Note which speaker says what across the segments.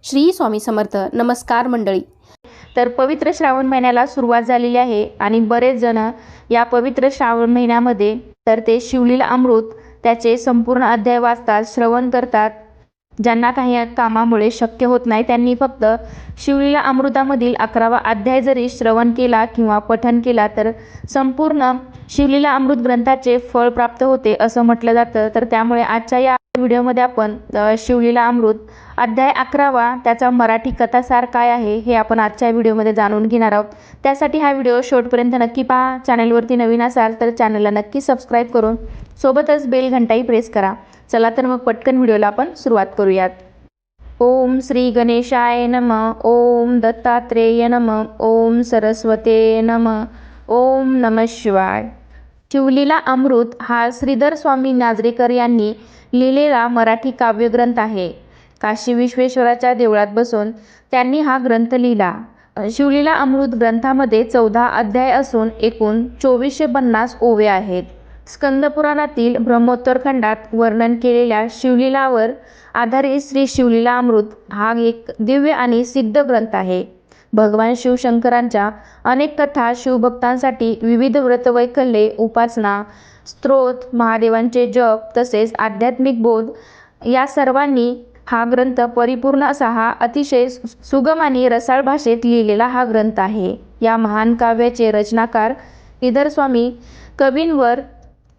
Speaker 1: श्री स्वामी समर्थ. नमस्कार मंडळी.
Speaker 2: तर पवित्र श्रावण महिन्याला सुरुवात झालेली आहे आणि बरेच जण या पवित्र श्रावण महिन्यामध्ये तर ते शिवलीला अमृत त्याचे संपूर्ण अध्याय वाचतात, श्रवण करतात. ज्यांना काही कामामुळे शक्य होत नाही त्यांनी फक्त शिवलीला अमृतामधील 11वा अध्याय जरी श्रवण केला किंवा पठण केला तर संपूर्ण शिवलीला अमृत ग्रंथाचे फळ प्राप्त होते असं म्हटलं जातं. तर त्यामुळे आजच्या या व्हिडिओमध्ये आपण शिवलीला अमृत अध्याय 11वा त्याचा मराठी कथासार काय आहे हे आपण आजच्या व्हिडिओमध्ये जाणून घेणार आहोत. त्यासाठी हा व्हिडिओ शेवटपर्यंत नक्की पहा. चॅनलवरती नवीन असाल तर चॅनलला नक्की सबस्क्राईब करून सोबतच बेल घंटाही प्रेस करा. चला तर मग पटकन व्हिडिओला आपण सुरुवात करूयात. ओम श्री गणेशाय नमः. ओम दत्तात्रेय नमः. ओम सरस्वते नमः. ओम नमः शिवाय. शिवलीला अमृत हा श्रीधर स्वामी नाजरेकर यांनी लिहिलेला मराठी काव्यग्रंथ आहे. काशी विश्वेश्वराच्या देवळात बसून त्यांनी हा ग्रंथ लिहिला. शिवलीला अमृत ग्रंथामध्ये 14 अध्याय असून एकूण 2450 ओव्या आहेत. स्कंदपुराणातील ब्रह्मोत्तरखंडात वर्णन केलेल्या शिवलीलावर आधारित श्री शिवलीला अमृत हा एक दिव्य आणि सिद्ध ग्रंथ आहे. भगवान शिवशंकरांच्या अनेक कथा, शिवभक्तांसाठी विविध व्रतवैकल्ये, उपासना, स्तोत्र, महादेवांचे जप तसेच आध्यात्मिक बोध या सर्वांनी हा ग्रंथ परिपूर्ण असा हा अतिशय सुगम आणि रसाळ भाषेत लिहिलेला हा ग्रंथ आहे. या महान काव्याचे रचनाकार श्रीधर स्वामी कवींवर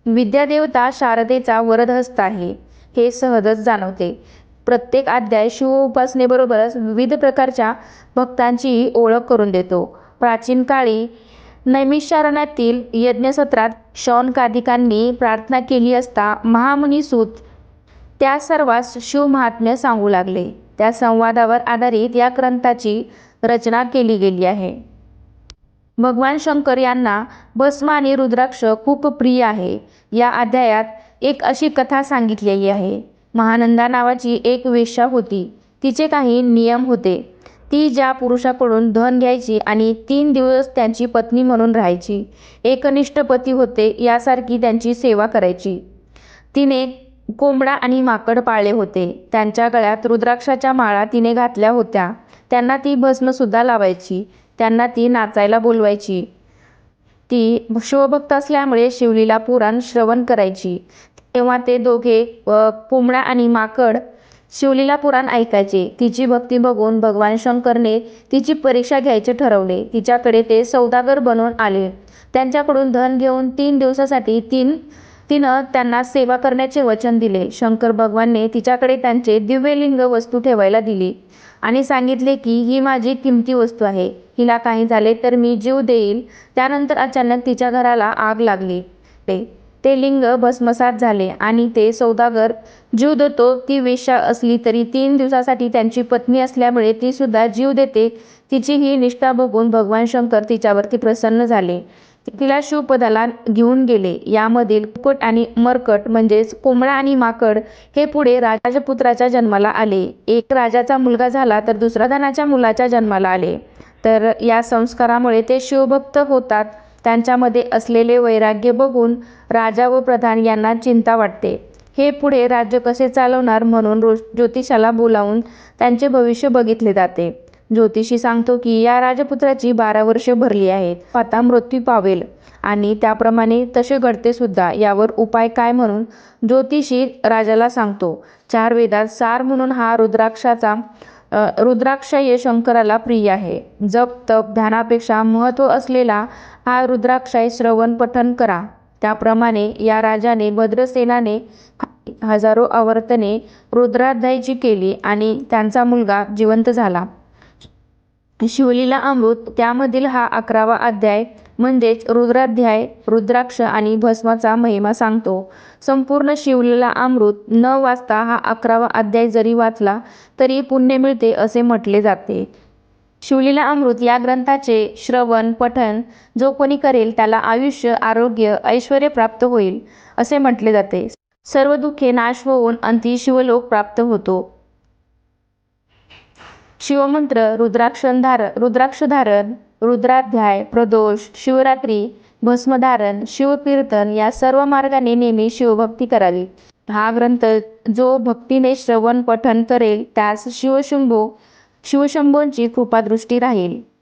Speaker 2: विद्यादेवता शारदेचा वरदहस्त आहे हे सहजच जाणवते. प्रत्येक अध्याय शिव उपासनेबरोबरच विविध प्रकारच्या भक्तांची ओळख करून देतो. प्राचीन काळी नैमिषारण्यातील यज्ञसत्रात शौनकादिकांनी प्रार्थना केली असता महामुनी सूत त्या सर्वांस शिवमहात्म्य सांगू लागले. त्या संवादावर आधारित या ग्रंथाची रचना केली गेली आहे. भगवान शंकर यांना भस्म आणि रुद्राक्ष खूप प्रिय आहे. या अध्यायात एक अशी कथा सांगितलेली आहे. महानंदा नावाची एक वेश्या होती. तिचे काही नियम होते. ती ज्या पुरुषाकडून धन घ्यायची आणि 3 दिवस त्यांची पत्नी म्हणून राहायची. एकनिष्ठ पती होते यासारखी त्यांची सेवा करायची. तिने कोंबडा आणि माकड पाळले होते. त्यांच्या गळ्यात रुद्राक्षाच्या माळा तिने घातल्या होत्या. त्यांना ती भस्मसुद्धा लावायची. त्यांना ती नाचायला बोलवायची. ती शिवभक्त असल्यामुळे शिवलीला पुराण श्रवण करायची. तेव्हा ते दोघे कोंबडा आणि माकड शिवलीला पुराण ऐकायचे. तिची भक्ती बघून भगवान शंकरने तिची परीक्षा घ्यायचे ठरवले. तिच्याकडे ते सौदागर बनून आले. त्यांच्याकडून धन घेऊन 3 दिवसासाठी तिनं त्यांना सेवा करण्याचे वचन दिले. शंकर भगवानने तिच्याकडे त्यांचे दिव्यलिंग वस्तू ठेवायला दिली आणि सांगितले की ही माझी किमती वस्तू आहे. हिला काही झाले तर मी जीव देईल. त्यानंतर अचानक तिच्या घराला आग लागली. ते लिंग भस्मसात झाले आणि ते सौदागर जीव देतो. ती वेश्या असली तरी 3 दिवसासाठी त्यांची पत्नी असल्यामुळे ती सुद्धा जीव देते. तिची ही निष्ठा बघून भगवान शंकर तिच्यावरती प्रसन्न झाले. तिला शिवपदाला घेऊन गेले. यामधील कुकट आणि मरकट म्हणजेच कोंबडा आणि माकड हे पुढे राजपुत्राच्या जन्माला आले. एक राजाचा मुलगा झाला तर दुसरा धनाच्या मुलाच्या जन्माला आले. तर या संस्कारामुळे ते शिवभक्त होतात. त्यांच्यामध्ये असलेले वैराग्य बघून राजा व प्रधान यांना चिंता वाटते. हे पुढे राज्य कसे चालवणार म्हणून ज्योतिषाला बोलावून त्यांचे भविष्य बघितले जाते. ज्योतिषी सांगतो की या राजपुत्राची 12 वर्षे भरली आहेत. आता मृत्यू पावेल आणि त्याप्रमाणे तसे घडते सुद्धा. यावर उपाय काय म्हणून ज्योतिषी राजाला सांगतो. 4 वेदात सार म्हणून हा रुद्राक्ष हे शंकराला प्रिय आहे. जप तप ध्यानापेक्षा महत्त्व असलेला हा रुद्राक्ष श्रवण पठण करा. त्याप्रमाणे या राजाने भद्रसेनाने हजारो आवर्तने रुद्राध्यायाची केली आणि त्यांचा मुलगा जिवंत झाला. शिवलीला अमृत त्यामधील हा 11वा अध्याय म्हणजेच रुद्राध्याय रुद्राक्ष आणि भस्माचा महिमा सांगतो. संपूर्ण शिवलीला अमृत न वाचता हा 11वा अध्याय जरी वाचला तरी पुण्य मिळते असे म्हटले जाते. शिवलीला अमृत या ग्रंथाचे श्रवण पठण जो कोणी करेल त्याला आयुष्य, आरोग्य, ऐश्वर्य प्राप्त होईल असे म्हटले जाते. सर्व दुःखे नाश होऊन अंती शिवलोक प्राप्त होतो. शिवमंत्र, रुद्राक्षधारण, रुद्राध्याय, प्रदोष, शिवरात्री, भस्मधारण, शिवकीर्तन या सर्व मार्गाने नेहमी शिवभक्ती करावी. हा ग्रंथ जो भक्तीने श्रवण पठण करेल त्यास शिवशंभो शिवशंभोंची कृपादृष्टी राहील.